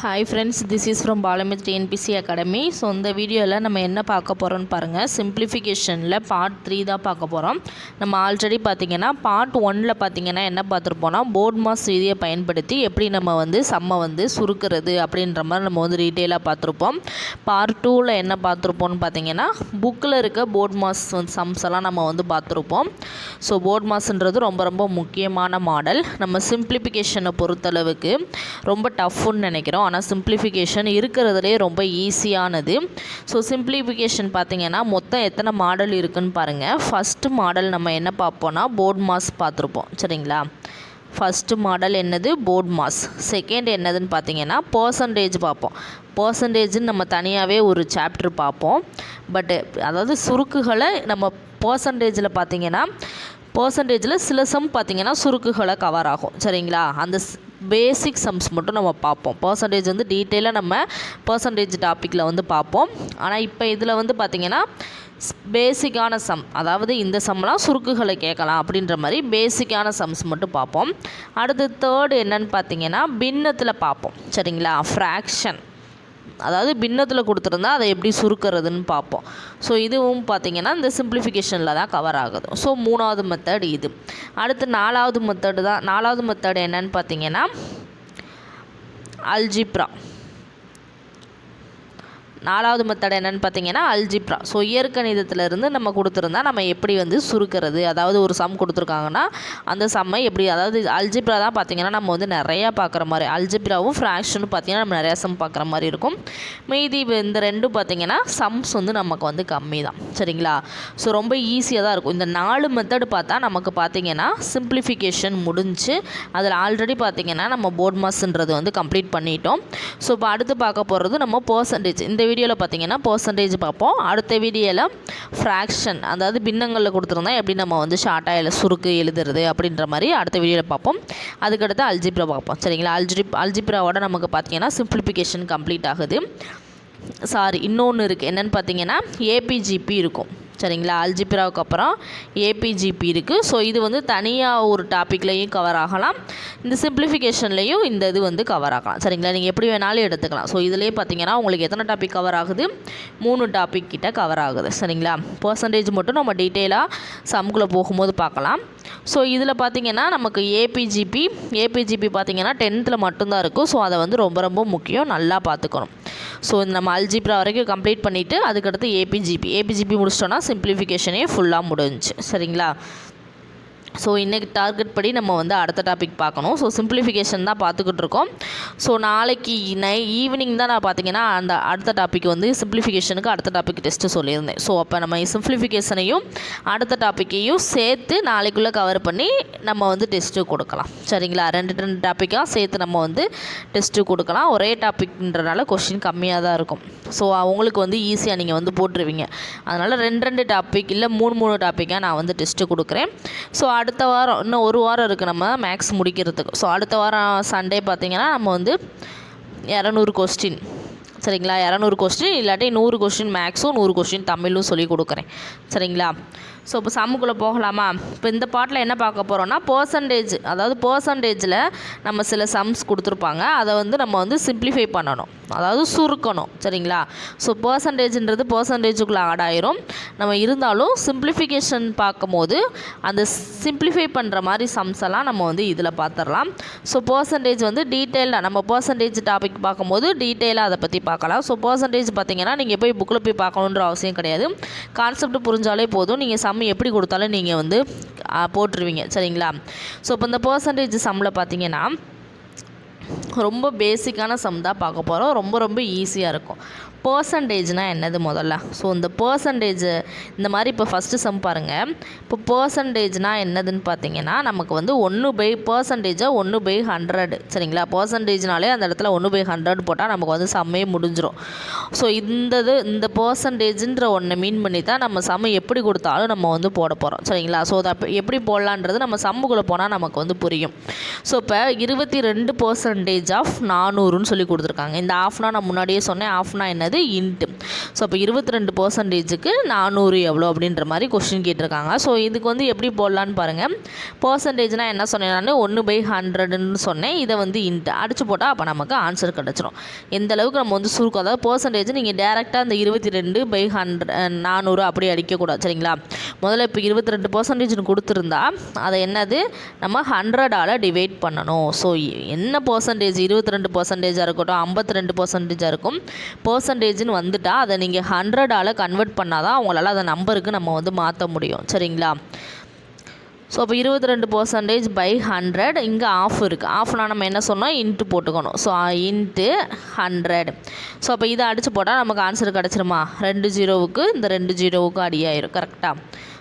Hi friends, this is from Balamith TNPSC academy. So இந்த வீடியோவில் நம்ம என்ன பார்க்க போகிறோம்னு பாருங்கள். சிம்பிளிஃபிகேஷனில் பார்ட் 3 தான் பார்க்க போகிறோம். நம்ம ஆல்ரெடி பார்த்திங்கன்னா பார்ட் 1ல் பார்த்திங்கன்னா என்ன பார்த்துருப்போம்னா போர்ட் மாஸ் விதியை பயன்படுத்தி எப்படி நம்ம சம்மை சுருக்கிறது அப்படின்ற மாதிரி நம்ம டீட்டெயிலாக பார்த்துருப்போம். பார்ட் 2ல் என்ன பார்த்துருப்போம்னு பார்த்திங்கன்னா புக்கில் இருக்க போர்ட் மாஸ் சம்ஸ் எல்லாம் நம்ம பார்த்துருப்போம். ஸோ போர்ட் மாஸ்ன்றது ரொம்ப ரொம்ப முக்கியமான மாடல். நம்ம சிம்பிளிஃபிகேஷனை பொறுத்தளவுக்கு ரொம்ப டஃப்னு நினைக்கிறோம். ஆனால் சிம்பிளிஃபிகேஷன் இருக்கிறதுலே ரொம்ப ஈஸியானது. ஸோ சிம்பிளிஃபிகேஷன் பார்த்திங்கன்னா மொத்தம் எத்தனை மாடல் இருக்குதுன்னு பாருங்கள். ஃபஸ்ட்டு மாடல் நம்ம என்ன பார்ப்போம்னா போர்ட் மாஸ் பார்த்துருப்போம். சரிங்களா, ஃபஸ்ட்டு மாடல் என்னது? போர்ட் மாஸ். செகண்ட் என்னதுன்னு பார்த்தீங்கன்னா பர்சன்டேஜ் பார்ப்போம். பர்சன்டேஜுன்னு நம்ம தனியாகவே ஒரு சாப்டர் பார்ப்போம். அதாவது சுருக்குகளை நம்ம பர்சன்டேஜில் பார்த்திங்கன்னா பர்சன்டேஜில் சில சம் பார்த்திங்கன்னா சுருக்குகளை கவர் ஆகும். சரிங்களா, அந்த பேசிக் சம்ஸ் மட்டும் நம்ம பார்ப்போம். பர்சன்டேஜ் டீட்டெயிலாக நம்ம பர்சன்டேஜ் டாப்பிக்கில் பார்ப்போம். ஆனால் இப்போ இதில் பார்த்திங்கன்னா பேசிக்கான சம், அதாவது இந்த சம்லாம் சுருக்குகளை கேட்கலாம் அப்படின்ற மாதிரி பேசிக்கான சம்ஸ் மட்டும் பார்ப்போம். அடுத்து தேர்டு என்னன்னு பார்த்திங்கன்னா பின்னத்தில் பார்ப்போம். சரிங்களா, ஃப்ராக்ஷன், அதாவது பின்னத்தில் கொடுத்துருந்தா அதை எப்படி சுருக்கிறதுன்னு பார்ப்போம். ஸோ இதுவும் பார்த்திங்கன்னா இந்த சிம்பிளிஃபிகேஷனில் தான் கவர் ஆகுது. ஸோ மூணாவது மெத்தட் இது. அடுத்து நாலாவது மெத்தடு தான். நாலாவது மெத்தட் என்னன்னு பார்த்திங்கன்னா அல்ஜிப்ரா. நாலாவது மெத்தட் என்னென்னு பார்த்தீங்கன்னா அல்ஜிப்ரா. ஸோ இயற்கணிதத்திலேருந்து நம்ம கொடுத்துருந்தா நம்ம எப்படி சுருக்கிறது, அதாவது ஒரு சம் கொடுத்துருக்காங்கன்னா அந்த சம்மை எப்படி, அதாவது அல்ஜிப்ரா தான் பார்த்திங்கன்னா நம்ம நிறையா பார்க்குற மாதிரி, அல்ஜிப்ராவும் ஃப்ராக்ஷனும் பார்த்திங்கன்னா நம்ம நிறையா சம் பார்க்குற மாதிரி இருக்கும். மீதி இந்த ரெண்டும் பார்த்திங்கன்னா சம்ஸ் நமக்கு கம்மி தான். சரிங்களா, ஸோ ரொம்ப ஈஸியாக தான் இருக்கும். இந்த 4 மெத்தடு பார்த்தா நமக்கு பார்த்திங்கன்னா சிம்பிளிஃபிகேஷன் முடிஞ்சு அதில் ஆல்ரெடி பார்த்திங்கன்னா நம்ம போர்ட் மாஸ்ன்றது கம்ப்ளீட் பண்ணிட்டோம். ஸோ இப்போ அடுத்து பார்க்க போகிறது நம்ம பர்சன்டேஜ். இந்த வீடியோவில் பார்த்தீங்கன்னா பர்சன்டேஜ் பார்ப்போம். அடுத்த வீடியோவில் ஃப்ராக்ஷன், அதாவது பின்னங்களில் கொடுத்துருந்தா எப்படி நம்ம ஷார்ட்டாக சுருக்கு எழுதுறது அப்படின்ற மாதிரி அடுத்த வீடியோவில் பார்ப்போம். அதுக்கடுத்து அல்ஜிப்ரா பார்ப்போம். சரிங்களா, அல்ஜிப்ராவோட நமக்கு பார்த்தீங்கன்னா சிம்பிளிஃபிகேஷன் கம்ப்ளீட் ஆகுது. இன்னொன்று இருக்குது. என்னென்னு பார்த்தீங்கன்னா ஏபிஜிபி இருக்கும். சரிங்களா, அல்ஜிப்ராவுக்கு அப்புறம் ஏபிஜிபி இருக்குது. ஸோ இது தனியாக ஒரு டாப்பிக்லேயும் கவர் ஆகலாம், இந்த சிம்பிளிஃபிகேஷன்லேயும் இந்த இது கவர் ஆகலாம். சரிங்களா, நீங்கள் எப்படி வேணாலும் எடுத்துக்கலாம். ஸோ இதிலே பார்த்தீங்கன்னா உங்களுக்கு எத்தனை டாபிக் கவர் ஆகுது? 3 டாபிக் கிட்ட கவர் ஆகுது. சரிங்களா, பர்சன்டேஜ் மட்டும் நம்ம டீட்டெயிலாக சம்குள்ளே போகும்போது பார்க்கலாம். ஸோ இதில் பார்த்திங்கன்னா நமக்கு ஏபிஜிபி பார்த்திங்கன்னா 10th மட்டும்தான் இருக்கும். ஸோ அதை ரொம்ப ரொம்ப முக்கியம், நல்லா பார்த்துக்கணும். ஸோ நம்ம அல்ஜிப்ரா வரைக்கும் கம்ப்ளீட் பண்ணிவிட்டு அதுக்கடுத்து ஏபிஜிபி முடிச்சிட்டோன்னா சிம்பிளிஃபிகேஷனே ஃபுல்லாக முடிஞ்சிச்சு. சரிங்களா, ஸோ இன்றைக்கி டார்கெட் படி நம்ம அடுத்த டாபிக் பார்க்கணும். ஸோ சிம்பிளிஃபிகேஷன் தான் பார்த்துக்கிட்டு இருக்கோம். ஸோ நாளைக்கு ஈவினிங் தான் நான் பார்த்திங்கன்னா அந்த அடுத்த டாபிக் சிம்பிளிஃபிகேஷனுக்கு அடுத்த டாபிக் டெஸ்ட்டு சொல்லியிருந்தேன். ஸோ அப்போ நம்ம சிம்பிளிஃபிகேஷனையும் அடுத்த டாப்பிக்கையும் சேர்த்து நாளைக்குள்ளே கவர் பண்ணி நம்ம டெஸ்ட்டு கொடுக்கலாம். சரிங்களா, ரெண்டு டாப்பிக்காக சேர்த்து நம்ம டெஸ்ட்டு கொடுக்கலாம். ஒரே டாப்பிக்ன்றனால கொஷின் கம்மியாக தான் இருக்கும். ஸோ அவங்களுக்கு ஈஸியாக நீங்கள் போட்டுருவீங்க. அதனால் 2 டாபிக் இல்லை 3 டாப்பிக்காக நான் டெஸ்ட்டு கொடுக்குறேன். ஸோ அடுத்த வாரம் இன்னும் ஒரு வாரம் இருக்குது நம்ம மேக்ஸ் முடிக்கிறதுக்கு. ஸோ அடுத்த வாரம் சண்டே பார்த்திங்கன்னா நம்ம 200 கொஸ்டின். சரிங்களா, 200 கொஸ்டின் இல்லாட்டி 100 கொஸ்டின் மேக்ஸும் 100 கொஸ்டின் தமிழும் சொல்லி கொடுக்குறேன். சரிங்களா, ஸோ இப்போ சம்முக்குள்ளே போகலாமா? இப்போ இந்த பாட்டில் என்ன பார்க்க போகிறோன்னா பர்சன்டேஜ், அதாவது பர்சன்டேஜில் நம்ம சில சம்ஸ் கொடுத்துருப்பாங்க, அதை நம்ம சிம்பிளிஃபை பண்ணணும், அதாவது சுருக்கணும். சரிங்களா, ஸோ பர்சன்டேஜ்ன்றது பர்சன்டேஜுக்குள்ளே ஆட் ஆயிரும். நம்ம இருந்தாலும் சிம்பிளிஃபிகேஷன் பார்க்கும்போது அந்த சிம்பிளிஃபை பண்ணுற மாதிரி சம்ஸ் எல்லாம் நம்ம இதில் பார்த்துடலாம். ஸோ பர்சன்டேஜ் டீட்டெயிலாக நம்ம பர்சன்டேஜ் டாபிக் பார்க்கும்போது டீட்டெயிலாக அதை பற்றி பார்க்கலாம். ஸோ பர்சன்டேஜ் பார்த்திங்கன்னா நீங்கள் போய் புக்கில் போய் பார்க்கணுன்ற அவசியம் கிடையாது. கான்செப்ட் புரிஞ்சாலே போதும், நீங்கள் சம் எப்படி கொடுத்தாலும் நீங்கள் போட்டுருவீங்க. சரிங்களா, ஸோ இப்போ இந்த பர்சன்டேஜ் சம்மில் பார்த்தீங்கன்னா ரொம்ப பேசிக்கான சம் தான் பார்க்க போகிறோம். ரொம்ப ரொம்ப ஈஸியாக இருக்கும். பர்சன்டேஜ்னால் என்னது முதல்ல? ஸோ இந்த பர்சன்டேஜ் இந்த மாதிரி இப்போ ஃபஸ்ட்டு சம் பாருங்கள். இப்போ பர்சன்டேஜ்னால் என்னதுன்னு பார்த்தீங்கன்னா நமக்கு 1/100. சரிங்களா, பர்சன்டேஜ்னாலே அந்த இடத்துல 1/100 போட்டால் நமக்கு சம்மே முடிஞ்சிடும். ஸோ இந்த பர்சன்டேஜ்ன்ற ஒன்றை மீன் பண்ணி தான் நம்ம சம் எப்படி கொடுத்தாலும் நம்ம போட போகிறோம். சரிங்களா, ஸோ அதை எப்படி போடலான்றது நம்ம சம்முக்குள்ளே போனால் நமக்கு புரியும். ஸோ இப்போ 22% ஆஃப் 400ன்னு சொல்லி கொடுத்துருக்காங்க. இந்த ஆஃப்னா நான் முன்னாடியே சொன்னேன், ஆஃப்னா என்னது? இன்ட்டு. ஸோ அப்போ 22%க்கு 400 எவ்வளோ அப்படின்ற மாதிரி கொஸ்டின் கேட்டிருக்காங்க. ஸோ இதுக்கு வந்து எப்படி போடலான்னு பாருங்கள். பர்சன்டேஜ்னால் என்ன சொன்னேன் நான் 1/100ன்னு சொன்னேன். இதை வந்து இன்ட்டு அடிச்சு போட்டால் அப்போ நமக்கு ஆன்சர் கிடச்சிரும். எந்த அளவுக்கு நம்ம வந்து சுருக்கம், அதாவது பர்சன்டேஜ் நீங்கள் டேரெக்டாக அந்த 22/400 அப்படி அடிக்கக்கூடாது சரிங்களா. முதல்ல இப்போ 22%ன்னு கொடுத்துருந்தா அதை என்னது நம்ம 100ஆல் டிவைட் பண்ணணும். ஸோ என்ன பர்சன்டேஜ் 22%ஆக இருக்கட்டும் 52%ஆக இருக்கும், பர்சன்டேஜ்னு வந்துட்டால் அதை நீங்கள் 100ஆல் கன்வெர்ட் பண்ணால் தான் அவங்களால அந்த நம்பருக்கு நம்ம வந்து மாற்ற முடியும் சரிங்களா. ஸோ அப்போ 22%/100 இங்கே ஆஃப் இருக்குது. ஆஃப்னா நம்ம என்ன சொன்னோம் இன்ட்டு போட்டுக்கணும். So into 100. ஸோ அப்போ இதை அடித்து போட்டால் நமக்கு ஆன்சர் கிடச்சிருமா. 2 0க்கு இந்த 2 0க்கு அடி ஆயிரும் கரெக்டாக.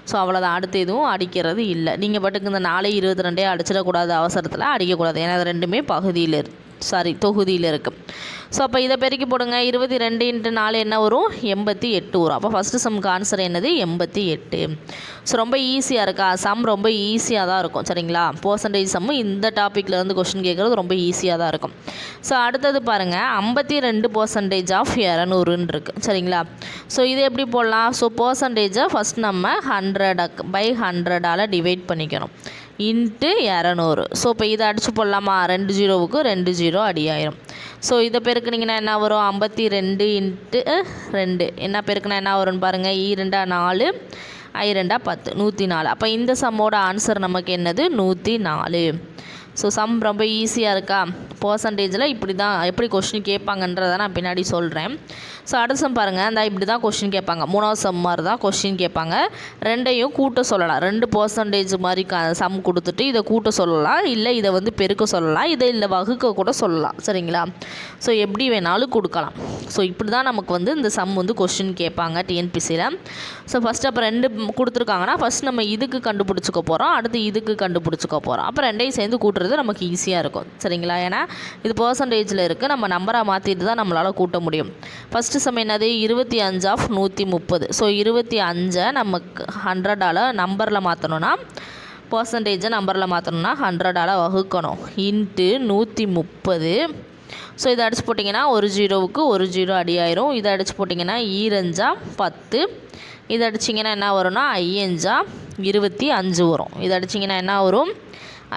ஸோ அவ்வளோதான், அடுத்து எதுவும் அடிக்கிறது இல்லை. நீங்கள் பாட்டுக்கு இந்த 4 22 அடிச்சிடக்கூடாது, அவசரத்தில் அடிக்கக்கூடாது. ஏன்னா அது ரெண்டுமே தொகுதியில் இருக்குது. ஸோ அப்போ இதை பெருக்கி போடுங்க. 22 × 4 என்ன வரும் 88 வரும். அப்போ ஃபஸ்ட்டு சம்க்கு ஆன்சர் என்னது 88. ஸோ ரொம்ப ஈஸியாக இருக்கா, சம் ரொம்ப ஈஸியாக தான் இருக்கும் சரிங்களா. பர்சன்டேஜ் சம்மு இந்த டாப்பிக்கில் வந்து கொஸ்டின் கேட்குறது ரொம்ப ஈஸியாக தான் இருக்கும். ஸோ அடுத்தது பாருங்கள் 52% ஆஃப் 200ன்னு இருக்குது சரிங்களா. ஸோ இது எப்படி போடலாம். ஸோ பர்சன்டேஜை ஃபஸ்ட் நம்ம 100/100ஆல் டிவைட் பண்ணிக்கணும் இன்ட்டு 200. ஸோ இப்போ இதை அடித்து போடலாமா. 2 0க்கு 2 0 அடி ஆயிரும். ஸோ இதை பெருக்குனிங்கன்னா என்ன வரும் 52 × 2 என்ன பெருக்குனா என்ன வரும்னு பாருங்கள். 2 4 2 10 104. அப்போ இந்த சம்மோட ஆன்சர் நமக்கு என்னது 104. ஸோ சம் ரொம்ப ஈஸியாக இருக்கா. பர்சன்டேஜில் இப்படி தான் எப்படி கொஸ்டின் கேட்பாங்கன்றதை நான் பின்னாடி சொல்கிறேன். ஸோ அடுத்த சம் பாருங்கள். இந்த இப்படி தான் கொஸ்டின் கேட்பாங்க. 3வது சம் மாதிரி தான் கொஸ்டின் கேட்பாங்க. ரெண்டையும் கூட்ட சொல்லலாம். 2% மாதிரி சம் கொடுத்துட்டு இதை கூட்ட சொல்லலாம், இல்லை இதை வந்து பெருக்க சொல்லலாம், இதை இல்லை வகுக்க கூட சொல்லலாம் சரிங்களா. ஸோ எப்படி வேணாலும் கொடுக்கலாம். ஸோ இப்படி தான் நமக்கு வந்து இந்த சம் வந்து கொஸ்டின் கேட்பாங்க டிஎன்பிசியில். ஸோ ஃபஸ்ட்டு அப்போ 2 கொடுத்துருக்காங்கன்னா ஃபஸ்ட் நம்ம இதுக்கு கண்டுபிடிச்சிக்க போகிறோம், அடுத்து இதுக்கு கண்டுபிடிச்சிக்க போகிறோம். அப்போ ரெண்டையும் சேர்ந்து கூட்டுறது நமக்கு ஈஸியாக இருக்கும் சரிங்களா. ஏன்னா இது பர்சன்டேஜில் இருக்குது, நம்ம நம்பராக மாற்றிட்டு தான் நம்மளால் கூட்ட முடியும். ஃபஸ்ட்டு சம் என்னது 25 ஆஃப் 130. ஸோ 25 நமக்கு 100ஆல் நம்பரில் மாற்றணும்னா, பர்சன்டேஜை நம்பரில் மாற்றணும்னா 100ஆல் வகுக்கணும் இன்ட்டு 130. ஸோ இதை அடிச்சு போட்டிங்கன்னா 1 0க்கு 1 0 அடி ஆயிரும். இதை அடிச்சு போட்டிங்கன்னா 2 10. இதை அடிச்சிங்கன்னா என்ன வரும்னா 5 25 வரும். இதை அடிச்சிங்கன்னா என்ன வரும்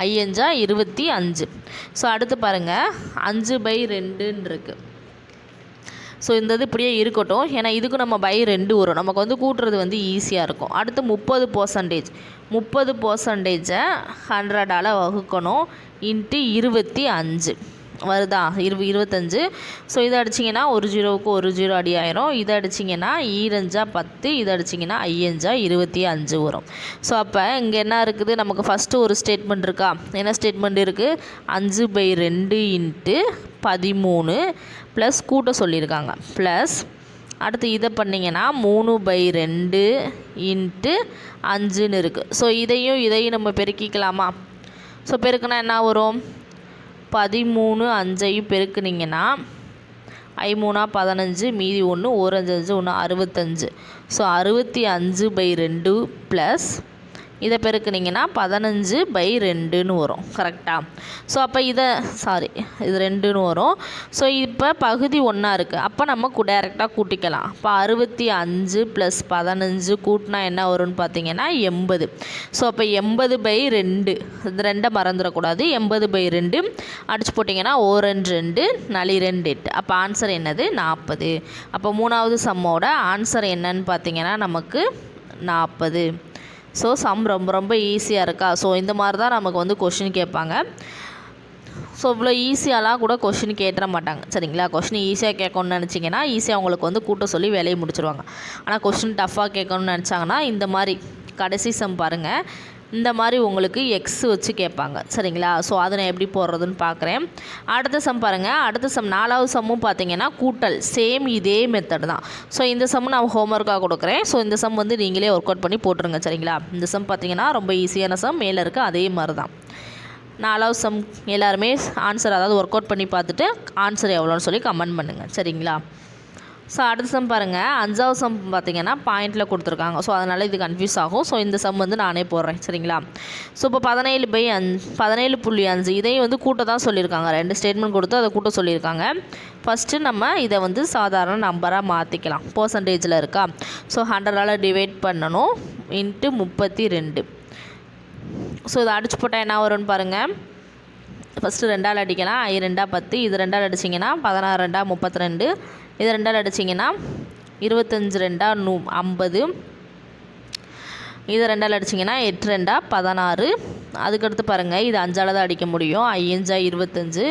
5 25. ஸோ அடுத்து பாருங்கள் 5/2ன்னு இருக்குது. ஸோ இந்த இது இப்படியே இருக்கட்டும், ஏன்னா இதுக்கு நம்ம /2 வரும், நமக்கு வந்து கூட்டுறது வந்து ஈஸியாக இருக்கும். அடுத்து 30%. 30%ஐ 100ஆல் வகுக்கணும் இன்ட்டு 25 வருதா 25. ஸோ இதை அடிச்சிங்கன்னா 1 0க்கு 1 0 அடி ஆயிரும். இதை அடிச்சிங்கன்னா 2 10. இதை அடிச்சிங்கன்னா 5 25 வரும். ஸோ அப்போ இங்கே என்ன இருக்குது நமக்கு ஃபஸ்ட்டு ஒரு ஸ்டேட்மெண்ட் இருக்கா. என்ன ஸ்டேட்மெண்ட் இருக்குது 5/2 இன்ட்டு 13 ப்ளஸ் கூட்ட சொல்லியிருக்காங்க ப்ளஸ் அடுத்து இதை பண்ணிங்கன்னா 3/2 இன்ட்டு 5ன்னு இருக்குது. ஸோ இதையும் நம்ம பெருக்கிக்கலாமா. ஸோ பெருக்குனா என்ன வரும் 13 5ஐயும் பெருக்குனிங்கன்னா 5 3 15 மீதி 1 1 5 1 65. ஸோ 65/2 ப்ளஸ் இதை பெருக்குனிங்கன்னா 15/2ன்னு வரும் கரெக்டாக. ஸோ அப்போ இது 2ன்னு வரும். ஸோ இப்போ பகுதி 1 இருக்குது, அப்போ நம்ம டேரெக்டாக கூட்டிக்கலாம். இப்போ 65 + 15 கூட்டினா என்ன வரும்னு பார்த்தீங்கன்னா 80. ஸோ அப்போ 80/2 இது 2 மறந்துடக்கூடாது. 80/2 அடிச்சு போட்டிங்கன்னா 1 2 4 2 8. அப்போ ஆன்சர் என்னது 40. அப்போ 3வது சம்மோட ஆன்சர் என்னன்னு பார்த்தீங்கன்னா நமக்கு 40. ஸோ சம் ரொம்ப ஈஸியாக இருக்கா. ஸோ இந்த மாதிரி தான் நமக்கு வந்து கொஷின் கேட்பாங்க. ஸோ இவ்வளோ ஈஸியாலாம் கூட கொஷின் கேட்டுற மாட்டாங்க சரிங்களா. கொஷின் ஈஸியாக கேட்கணும்னு நினச்சிங்கன்னா ஈஸியாக அவங்களுக்கு வந்து கூட்ட சொல்லி வேலையை முடிச்சிடுவாங்க. ஆனால் கொஷின் டஃப்பாக கேட்கணும்னு நினச்சாங்கன்னா இந்த மாதிரி கடைசி சம் பாருங்கள், இந்த மாதிரி உங்களுக்கு எக்ஸ் வச்சு கேட்பாங்க சரிங்களா. ஸோ அதை நான் எப்படி போடுறதுன்னு பார்க்குறேன். அடுத்த சம் பாருங்கள். அடுத்த சம் 4வது சம்மும் பார்த்தீங்கன்னா கூட்டல், சேம் இதே மெத்தட் தான். ஸோ இந்த சம் நான் ஹோம்ஒர்க்காக கொடுக்குறேன். ஸோ இந்த சம் வந்து நீங்களே ஒர்க் அவுட் பண்ணி போட்டுருங்க சரிங்களா. இந்த சம் பார்த்தீங்கன்னா ரொம்ப ஈஸியான சம், மேலே இருக்குது அதே மாதிரி தான். 4வது சம் எல்லாருமே ஆன்சர், அதாவது ஒர்க் அவுட் பண்ணி பார்த்துட்டு ஆன்சர் எவ்வளோன்னு சொல்லி கமெண்ட் பண்ணுங்கள் சரிங்களா. ஸோ அடுத்த சம் பாருங்கள், 5வது சம் பார்த்திங்கன்னா பாயிண்டில் கொடுத்துருக்காங்க. ஸோ அதனால் இது கன்ஃபியூஸ் ஆகும். ஸோ இந்த சம் வந்து நானே போடுறேன், சரிங்களா. ஸோ இப்போ 17/5 இதையும் வந்து கூட்ட தான் சொல்லியிருக்காங்க. 2 ஸ்டேட்மெண்ட் கொடுத்து அதை கூட்ட சொல்லியிருக்காங்க. ஃபஸ்ட்டு நம்ம இதை வந்து சாதாரண நம்பராக மாற்றிக்கலாம். பர்சன்டேஜில் இருக்கா. ஸோ 100ஆல் டிவைட் பண்ணணும் இன்ட்டு 32. ஸோ இதை அடிச்சு போட்டால் என்ன வரும்னு பாருங்கள். ஃபஸ்ட்டு 2ஆல் அடிக்கலாம். 2 10, இது 2ஆல் அடிச்சிங்கன்னா 16 2 32, இது 2ஆல் அடிச்சிங்கன்னா 25 2 50, இது 2ஆல் அடிச்சிங்கன்னா 8 2 16. அதுக்கடுத்து பாருங்கள், இது 5ஆல் தான் அடிக்க முடியும். 5 25,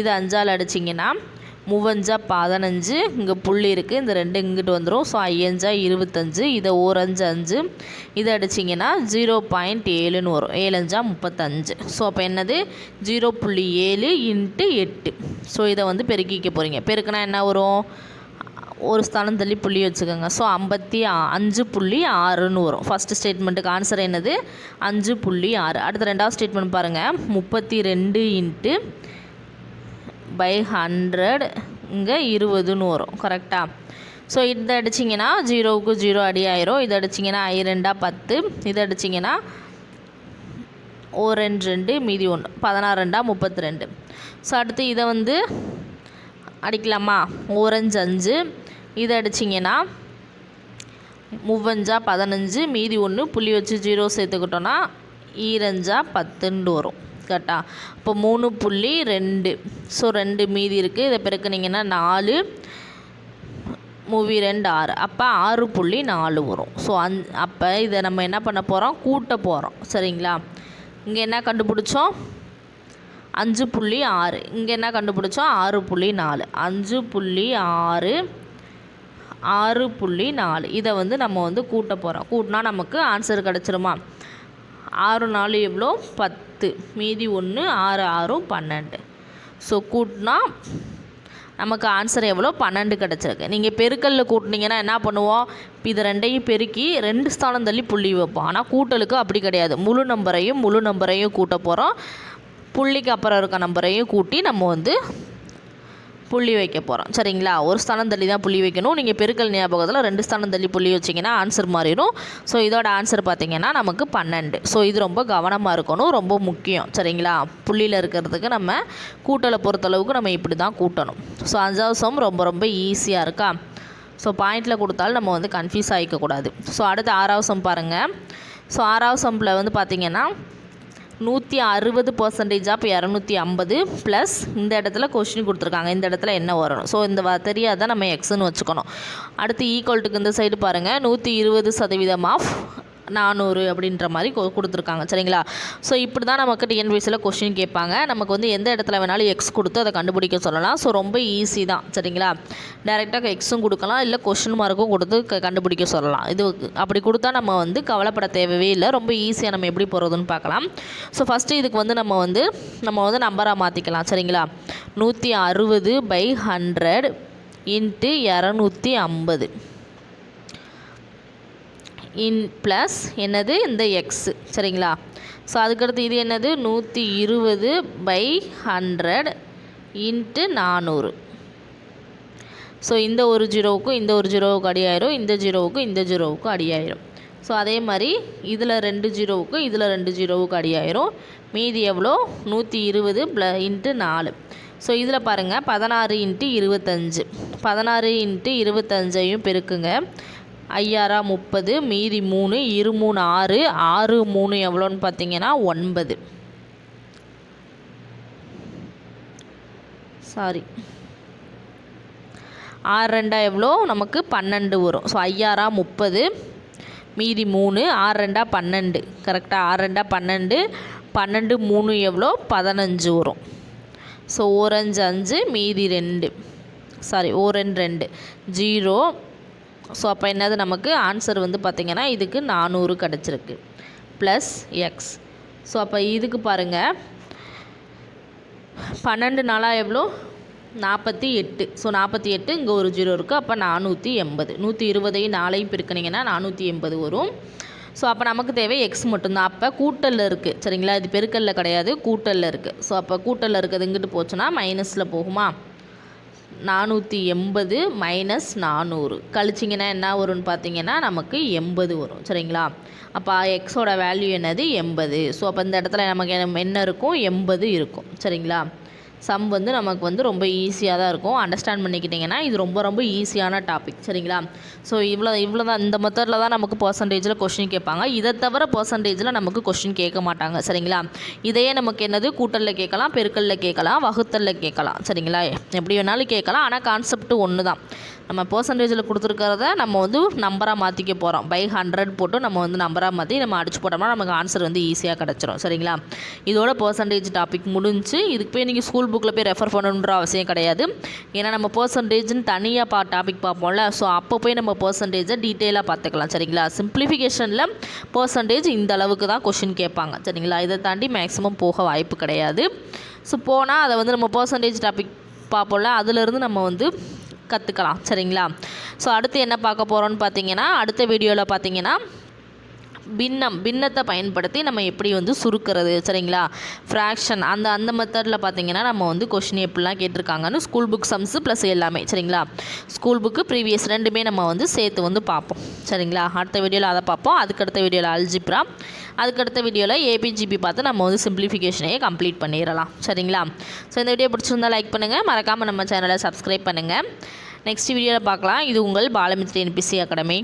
இது 5ஆல் அடிச்சிங்கன்னா 3 15, இங்கே புள்ளி இருக்குது, இந்த 2 இங்கிட்டு வந்துடும். ஸோ 5 25, இதை 1 5, இதை அடிச்சிங்கன்னா 0.7ன்னு வரும். 7 35. ஸோ அப்போ என்னது 0.7 × 8. ஸோ இதை வந்து பெருக்கிக்க போகிறீங்க. பெருக்குனா என்ன வரும், ஒரு ஸ்தானம் தள்ளி புள்ளி வச்சுக்கோங்க. ஸோ 55.6ன்னு வரும். ஃபஸ்ட்டு ஸ்டேட்மெண்ட்டுக்கு ஆன்சர் என்னது 5.6. அடுத்த 2வது ஸ்டேட்மெண்ட் பாருங்கள், 32 /100, இங்கே 20ன்னு வரும். கரெக்டாக. ஸோ இதை அடிச்சிங்கன்னா 0க்கு 0 அடி ஆயிரும். இதை அடிச்சிங்கன்னா 2 10, இதை அடிச்சிங்கன்னா 1 2 மீதி 1 16 32. ஸோ அடுத்து இதை வந்து அடிக்கலாமா. 1 5, இதை அடிச்சிங்கன்னா 3 15, மீதி 1 புள்ளி வச்சு 0 சேர்த்துக்கிட்டோன்னா 2 10ன்னு வரும். கரெக்டாக. இப்போ 3.2. ஸோ 2 மீதி இருக்குது. இதை பெருக்குனிங்கன்னா 4 2 6. அப்போ 6.4 வரும். ஸோ அப்போ இதை நம்ம என்ன பண்ண போகிறோம், கூட்ட போகிறோம், சரிங்களா. இங்கே என்ன கண்டுபிடிச்சோம் 5.6, இங்கே என்ன கண்டுபிடிச்சோம் 6.4. 5.6 6.4. இதை வந்து நம்ம வந்து கூட்ட போகிறோம். கூட்டினா நமக்கு ஆன்சர் கிடச்சிருமா. 6 4 எவ்வளோ 10, மீதி 1 6 6 12. ஸோ கூட்டினா நமக்கு ஆன்சர் எவ்வளோ 12 கிடச்சிருக்கு. நீங்கள் பெருக்கல்லில் கூட்டினீங்கன்னா என்ன பண்ணுவோம், இப்போ இது 2ஐயும் பெருக்கி 2 ஸ்தானம் தள்ளி புள்ளி வைப்போம். ஆனால் கூட்டலுக்கு அப்படி கிடையாது. முழு நம்பரையும் கூட்ட போகிறோம். புள்ளிக்கு அப்புறம் இருக்க நம்பரையும் கூட்டி நம்ம வந்து புள்ளி வைக்க போகிறோம், சரிங்களா. ஒரு ஸ்தானம் தள்ளி தான் புள்ளி வைக்கணும். நீங்கள் பெருக்கல் ஞாபகத்தில் 2 ஸ்தானம் தள்ளி புள்ளி வச்சிங்கன்னா ஆன்சர் மாறிடும். ஸோ இதோட ஆன்சர் பார்த்திங்கன்னா நமக்கு 12. ஸோ இது ரொம்ப கவனமாக இருக்கணும், ரொம்ப முக்கியம், சரிங்களா. புள்ளியில் இருக்கிறதுக்கு நம்ம கூட்டலை பொறுத்தளவுக்கு நம்ம இப்படி தான் கூட்டணும். ஸோ 5வது சம் ரொம்ப ரொம்ப ஈஸியாக இருக்கா. ஸோ பாயிண்டில் கொடுத்தாலும் நம்ம வந்து கன்ஃபியூஸ் ஆகிக்கக்கூடாது. ஸோ அடுத்து 6வது சம் பாருங்கள். ஸோ 6வது சம்மில் வந்து பார்த்திங்கன்னா 160% ஆஃப் 250 ப்ளஸ் இந்த இடத்துல கொஷின் கொடுத்துருக்காங்க. இந்த இடத்துல என்ன வரணும். ஸோ இந்த தெரியாதான் நம்ம எக்ஸ்ன்னு வச்சுக்கணும். அடுத்து ஈக்குவல்ட்டுக்கு இந்த சைடு பாருங்கள், 120% ஆஃப் 400 அப்படின்ற மாதிரி கொடுத்துருக்காங்க, சரிங்களா. ஸோ இப்படி தான் நமக்கு டிஎன்பிஎஸ்சியில் கொஷின் கேட்பாங்க. நமக்கு வந்து எந்த இடத்துல வேணாலும் எக்ஸ் கொடுத்து அதை கண்டுபிடிக்க சொல்லலாம். ஸோ ரொம்ப ஈஸி தான், சரிங்களா. டைரெக்டாக எக்ஸும் கொடுக்கலாம், இல்லை கொஷின் மார்க்கும் கொடுத்து கண்டுபிடிக்க சொல்லலாம். இது அப்படி கொடுத்தா நம்ம வந்து கவலைப்பட தேவையே இல்லை. ரொம்ப ஈஸியாக நம்ம எப்படி போகிறதுன்னு பார்க்கலாம். ஸோ ஃபஸ்ட்டு இதுக்கு வந்து நம்ம வந்து நம்பராக மாற்றிக்கலாம், சரிங்களா. 160/100 × 250 ப்ளஸ் என்னது இந்த எக்ஸு, சரிங்களா. ஸோ அதுக்கடுத்து இது என்னது 120/100 × 400. ஸோ இந்த ஒரு ஜீரோவுக்கும் இந்த ஒரு ஜீரோவுக்கு அடியாயிரும், இந்த ஜீரோவுக்கும் இந்த ஜீரோவுக்கும் அடியாயிரும். ஸோ அதே மாதிரி இதில் 2 ஜீரோவுக்கும் இதில் 2 ஜீரோவுக்கு அடியாயிரும். மீதி எவ்வளோ 120 × 4. ஸோ இதில் பாருங்கள் 16 × 25. 16 × 25ஐயும் பெருக்குங்க. 5 30, மீதி 3 2 3 6 6 3 எவ்வளோன்னு பார்த்தீங்கன்னா 9. சாரி 6 2 எவ்வளோ நமக்கு 12 வரும். ஸோ 5 30, மீதி 3 6 2 12. கரெக்டாக 6 2 12, 12 3 எவ்வளோ 15 வரும். ஸோ 1 5 5, மீதி 2, சாரி 1 2 0. ஸோ அப்போ என்னது நமக்கு ஆன்சர் வந்து பார்த்திங்கன்னா இதுக்கு 400 கிடச்சிருக்கு ப்ளஸ் எக்ஸ். ஸோ அப்போ இதுக்கு பாருங்கள் 12 4 எவ்வளோ 48. ஸோ 48, இங்கே ஒரு ஜீரோ இருக்குது. அப்போ 480. 120ஐயும் 4ஐயும் பெருக்கினீங்கன்னா 480 வரும். ஸோ அப்போ நமக்கு தேவை எக்ஸ் மட்டும்தான். அப்போ கூட்டலில் இருக்குது, சரிங்களா. இது பெருக்கல்ல கிடையாது, கூட்டலில் இருக்குது. ஸோ அப்போ கூட்டலில் இருக்கிறது இங்கிட்டு போச்சுன்னா மைனஸில் போகுமா. 480 மைனஸ் 400 கழிச்சிங்கன்னா என்ன வரும்னு பார்த்தீங்கன்னா நமக்கு 80 வரும். சரிங்களா? அப்போ எக்ஸோட வேல்யூ என்னது 80. ஸோ அப்போ இந்த இடத்துல நமக்கு என்ன இருக்கும் 80 இருக்கும். சரிங்களா? சம் வந்து நமக்கு வந்து ரொம்ப ஈஸியாக தான் இருக்கும். அண்டர்ஸ்டாண்ட் பண்ணிக்கிட்டிங்கன்னா இது ரொம்ப ரொம்ப ஈஸியான டாபிக். சரிங்களா? ஸோ இவ்வளோ தான். இந்த மெத்தடில் தான் நமக்கு பர்சன்டேஜில் கொஷின் கேட்பாங்க. இதை தவிர பர்சன்டேஜில் நமக்கு கொஷின் கேட்க மாட்டாங்க. சரிங்களா? இதையே நமக்கு என்னது கூட்டலில் கேட்கலாம், பெருக்கலில் கேட்கலாம், வகுத்தலில் கேட்கலாம். சரிங்களா? எப்படி வேணாலும் கேட்கலாம். ஆனால் கான்செப்ட் ஒன்று தான். நம்ம பர்சன்டேஜில் கொடுத்துருக்கிறத நம்ம வந்து நம்பராக மாற்றிக்க போகிறோம். பை 100 போட்டு நம்ம வந்து நம்பராக மாற்றி நம்ம அடிச்சு போட்டோம்னா நமக்கு ஆன்சர் வந்து ஈஸியாக கிடச்சிரும். சரிங்களா? இதோட பர்சன்டேஜ் டாபிக் முடிஞ்சு. இதுக்கு போய் நீங்கள் ஸ்கூல் புக்கில் போய் ரெஃபர் பண்ணணுன்ற அவசியம் கிடையாது. ஏன்னா நம்ம பர்சன்டேஜ்னு தனியாக டாபிக் பார்ப்போம்ல. ஸோ அப்போ போய் நம்ம பர்சன்டேஜை டீட்டெயிலாக பார்த்துக்கலாம். சரிங்களா? சிம்பிளிஃபிகேஷனில் பர்சன்டேஜ் இந்த அளவுக்கு தான் கொஷின் கேட்பாங்க. சரிங்களா? இதை தாண்டி மேக்ஸிமம் போக வாய்ப்பு கிடையாது. ஸோ போனால் அதை வந்து நம்ம பர்சன்டேஜ் டாபிக் பார்ப்போம்ல, அதிலிருந்து நம்ம வந்து கற்றுக்கலாம். சரிங்களா? ஸோ அடுத்து என்ன பார்க்க போகிறோன்னு பார்த்தீங்கன்னா, அடுத்த வீடியோவில் பார்த்தீங்கன்னா பின்னத்தை பயன்படுத்தி நம்ம எப்படி வந்து சுருக்கிறது. சரிங்களா? ஃப்ராக்ஷன் அந்த மெத்தடில் பார்த்தீங்கன்னா நம்ம வந்து கொஷின் எப்படிலாம் கேட்டிருக்காங்கன்னு ஸ்கூல் புக் சம்ஸு ப்ளஸ் எல்லாமே. சரிங்களா? ஸ்கூல் புக்கு ப்ரீவியஸ் ரெண்டுமே நம்ம வந்து சேர்த்து வந்து பார்ப்போம். சரிங்களா? அடுத்த வீடியோவில் அதை பார்ப்போம். அதுக்கடுத்த வீடியோவில் அல்ஜிப்ரா, அதுக்கடுத்த வீடியோவில் ஏபிஜிபி பார்த்து நம்ம வந்து சிம்பிளிஃபிகேஷனையே கம்ப்ளீட் பண்ணிடலாம். சரிங்களா? ஸோ இந்த வீடியோ பிடிச்சிருந்தால் லைக் பண்ணுங்கள், மறக்காமல் நம்ம சேனலை சப்ஸ்கிரைப் பண்ணுங்கள். நெக்ஸ்ட் வீடியோவில் பார்க்கலாம். இது உங்கள் பாலமித்ரி NPC அகாடமி.